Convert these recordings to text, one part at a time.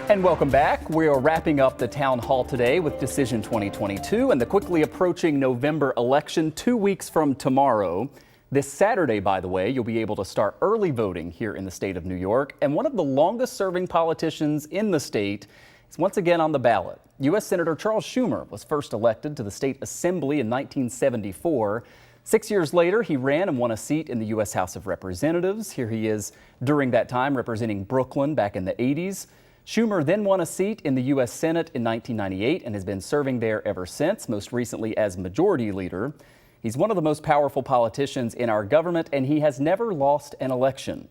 And welcome back. We are wrapping up the town hall today with Decision 2022 and the quickly approaching November election 2 weeks from tomorrow. This Saturday, by the way, you'll be able to start early voting here in the state of New York. And one of the longest serving politicians in the state is once again on the ballot. U.S. Senator Charles Schumer was first elected to the state assembly in 1974. 6 years later, he ran and won a seat in the U.S. House of Representatives. Here he is during that time representing Brooklyn back in the 80s. Schumer then won a seat in the U.S. Senate in 1998 and has been serving there ever since, most recently as Majority Leader. He's one of the most powerful politicians in our government, and he has never lost an election.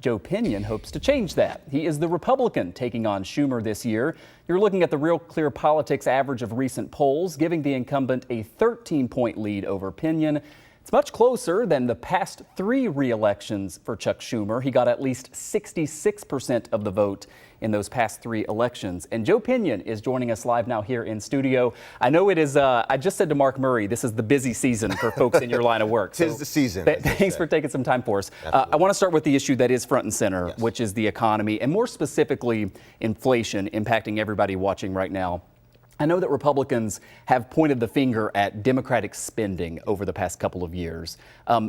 Joe Pinion hopes to change that. He is the Republican taking on Schumer this year. You're looking at the Real Clear Politics average of recent polls, giving the incumbent a 13-point lead over Pinion. It's much closer than the past 3 re-elections for Chuck Schumer. He got at least 66% of the vote in those past 3 elections. And Joe Pinion is joining us live now here in studio. I know it is, I just said to Mark Murray, this is the busy season for folks in your line of work. Tis the season. Thanks for taking some time for us. I want to start with the issue that is front and center, yes, which is the economy, and more specifically, inflation impacting everybody watching right now. I know that Republicans have pointed the finger at Democratic spending over the past couple of years.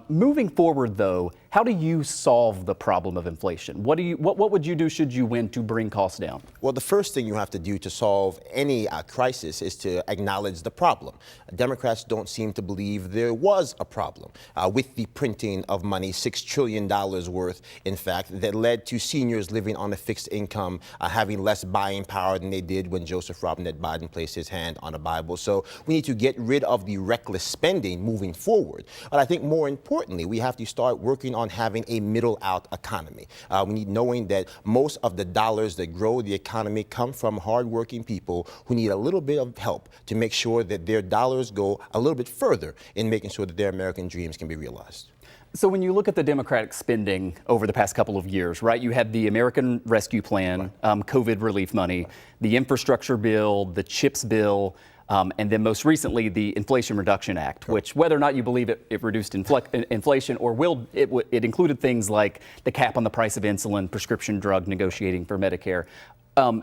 Moving forward, though, how do you solve the problem of inflation? What would you do should you win to bring costs down? Well, the first thing you have to do to solve any crisis is to acknowledge the problem. Democrats don't seem to believe there was a problem with the printing of money, $6 trillion worth, in fact, that led to seniors living on a fixed income, having less buying power than they did when Joseph Robinette Biden placed his hand on a Bible. So we need to get rid of the reckless spending moving forward. But I think more importantly, we have to start working on having a middle-out economy. We need knowing that most of the dollars that grow the economy come from hardworking people who need a little bit of help to make sure that their dollars go a little bit further in making sure that their American dreams can be realized. So when you look at the Democratic spending over the past couple of years, right, you had the American Rescue Plan, right, COVID relief money, the infrastructure bill, the CHIPS bill, and then most recently the Inflation Reduction Act, correct, which whether or not you believe it reduced inflation or it included things like the cap on the price of insulin, prescription drug negotiating for Medicare.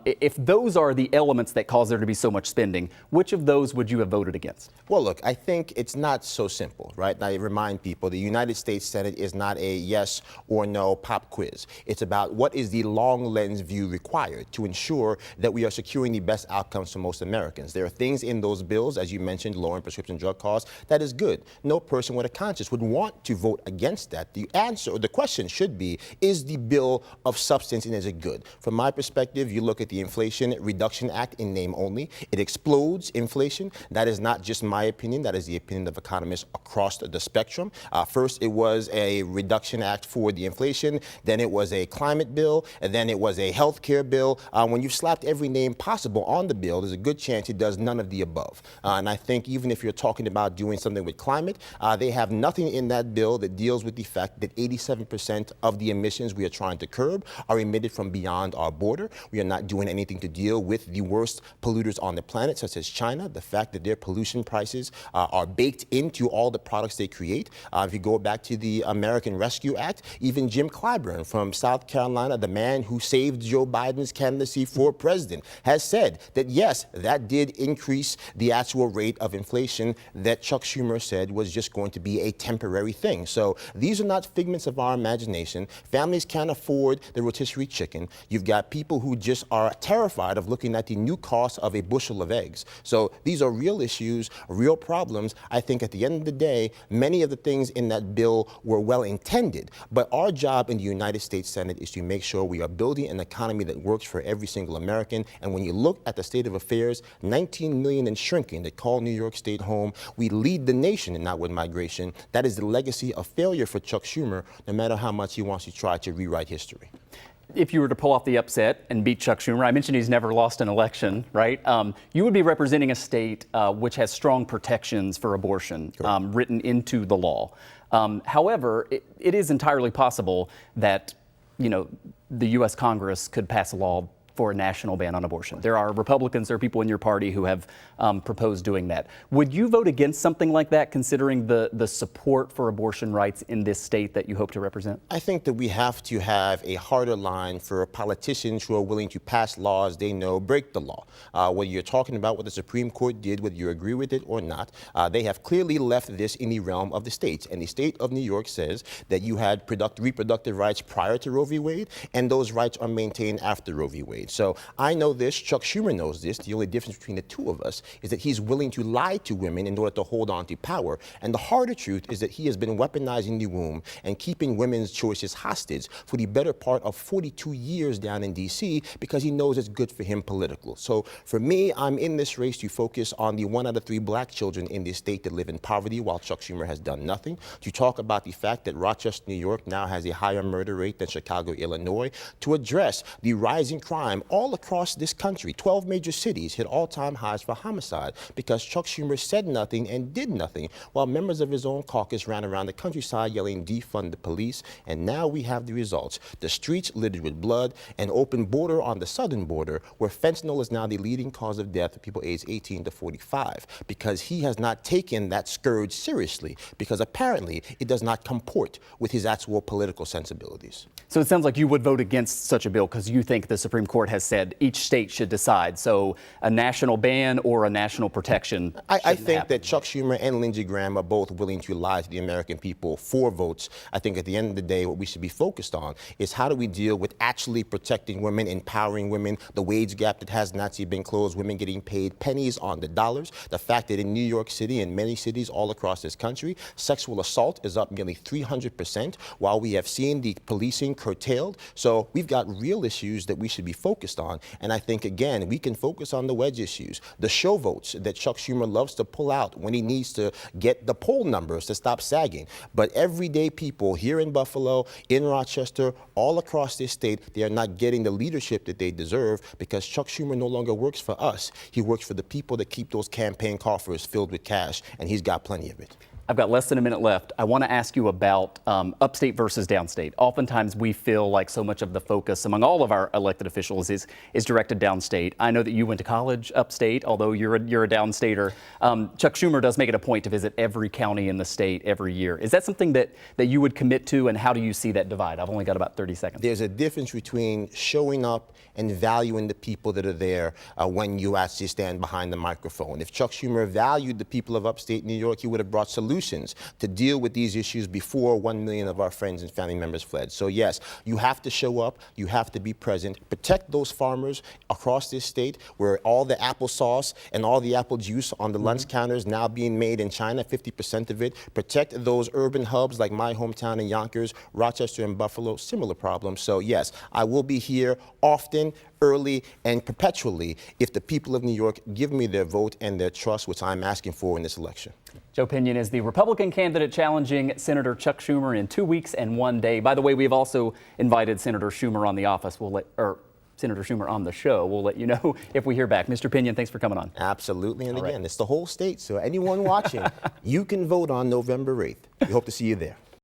If those are the elements that cause there to be so much spending, which of those would you have voted against? Well, look, I think it's not so simple, right? I remind people the United States Senate is not a yes or no pop quiz. It's about what is the long lens view required to ensure that we are securing the best outcomes for most Americans. There are things in those bills, as you mentioned, lowering prescription drug costs, that is good. No person with a conscience would want to vote against that. The answer, or the question should be, is the bill of substance and is it good? From my perspective, you look at the Inflation Reduction Act in name only. It explodes inflation. That is not just my opinion. That is the opinion of economists across the spectrum. First, it was a reduction act for the inflation. Then it was a climate bill. And then it was a health care bill. When you've slapped every name possible on the bill, there's a good chance it does none of the above. And I think even if you're talking about doing something with climate, they have nothing in that bill that deals with the fact that 87% of the emissions we are trying to curb are emitted from beyond our border. We are not doing anything to deal with the worst polluters on the planet, such as China. The fact that their pollution prices are baked into all the products they create. If you go back to the American Rescue Act, even Jim Clyburn from South Carolina, the man who saved Joe Biden's candidacy for president, has said that yes, that did increase the actual rate of inflation that Chuck Schumer said was just going to be a temporary thing. So these are not figments of our imagination. Families can't afford the rotisserie chicken. You've got people who just are terrified of looking at the new cost of a bushel of eggs. So these are real issues, real problems. I think at the end of the day, many of the things in that bill were well intended, but our job in the United States Senate is to make sure we are building an economy that works for every single American. And when you look at the state of affairs, 19 million and shrinking that call New York State home, we lead the nation in outward migration. That is the legacy of failure for Chuck Schumer, no matter how much he wants to try to rewrite history. If you were to pull off the upset and beat Chuck Schumer, I mentioned he's never lost an election, right? You would be representing a state which has strong protections for abortion written into the law. However, it is entirely possible that, the U.S. Congress could pass a law for a national ban on abortion. There are Republicans, there are people in your party who have proposed doing that. Would you vote against something like that, considering the support for abortion rights in this state that you hope to represent? I think that we have to have a harder line for politicians who are willing to pass laws they know break the law. What you're talking about, what the Supreme Court did, whether you agree with it or not, they have clearly left this in the realm of the states. And the state of New York says that you had reproductive rights prior to Roe v. Wade, and those rights are maintained after Roe v. Wade. So I know this, Chuck Schumer knows this. The only difference between the two of us is that he's willing to lie to women in order to hold on to power. And the harder truth is that he has been weaponizing the womb and keeping women's choices hostage for the better part of 42 years down in D.C. because he knows it's good for him political. So for me, I'm in this race to focus on the 1 out of 3 black children in this state that live in poverty while Chuck Schumer has done nothing, to talk about the fact that Rochester, New York now has a higher murder rate than Chicago, Illinois, to address the rising crime all across this country. 12 major cities hit all-time highs for homicide because Chuck Schumer said nothing and did nothing while members of his own caucus ran around the countryside yelling, defund the police. And now we have the results. The streets littered with blood, an open border on the southern border where fentanyl is now the leading cause of death for people aged 18 to 45 because he has not taken that scourge seriously because apparently it does not comport with his actual political sensibilities. So it sounds like you would vote against such a bill because you think the Supreme Court has said each state should decide. So a national ban or a national protection. I think that Chuck Schumer and Lindsey Graham are both willing to lie to the American people for votes. I think at the end of the day, what we should be focused on is how do we deal with actually protecting women, empowering women, the wage gap that has not yet been closed, women getting paid pennies on the dollars, the fact that in New York City and many cities all across this country, sexual assault is up nearly 300%, while we have seen the policing curtailed. So we've got real issues that we should be focused on. And I think, again, we can focus on the wedge issues, the show votes that Chuck Schumer loves to pull out when he needs to get the poll numbers to stop sagging. But everyday people here in Buffalo, in Rochester, all across this state, they are not getting the leadership that they deserve because Chuck Schumer no longer works for us. He works for the people that keep those campaign coffers filled with cash, and he's got plenty of it. I've got less than a minute left. I want to ask you about upstate versus downstate. Oftentimes we feel like so much of the focus among all of our elected officials is directed downstate. I know that you went to college upstate, although you're a downstater. Chuck Schumer does make it a point to visit every county in the state every year. Is that something that you would commit to, and how do you see that divide? I've only got about 30 seconds. There's a difference between showing up and valuing the people that are there when you actually stand behind the microphone. If Chuck Schumer valued the people of upstate New York, he would have brought solutions to deal with these issues before 1 million of our friends and family members fled. So yes, you have to show up, you have to be present, protect those farmers across this state where all the applesauce and all the apple juice on the lunch counters now being made in China, 50% of it. Protect those urban hubs like my hometown in Yonkers, Rochester and Buffalo, similar problems. So yes, I will be here often, early, and perpetually if the people of New York give me their vote and their trust, which I'm asking for in this election. Joe Pinion is the Republican candidate challenging Senator Chuck Schumer in 2 weeks and 1 day. By the way, we've also invited Senator Schumer on Senator Schumer on the show. We'll let you know if we hear back. Mr. Pinion, thanks for coming on. Absolutely. And again, it's the whole state. So anyone watching, you can vote on November 8th. We hope to see you there.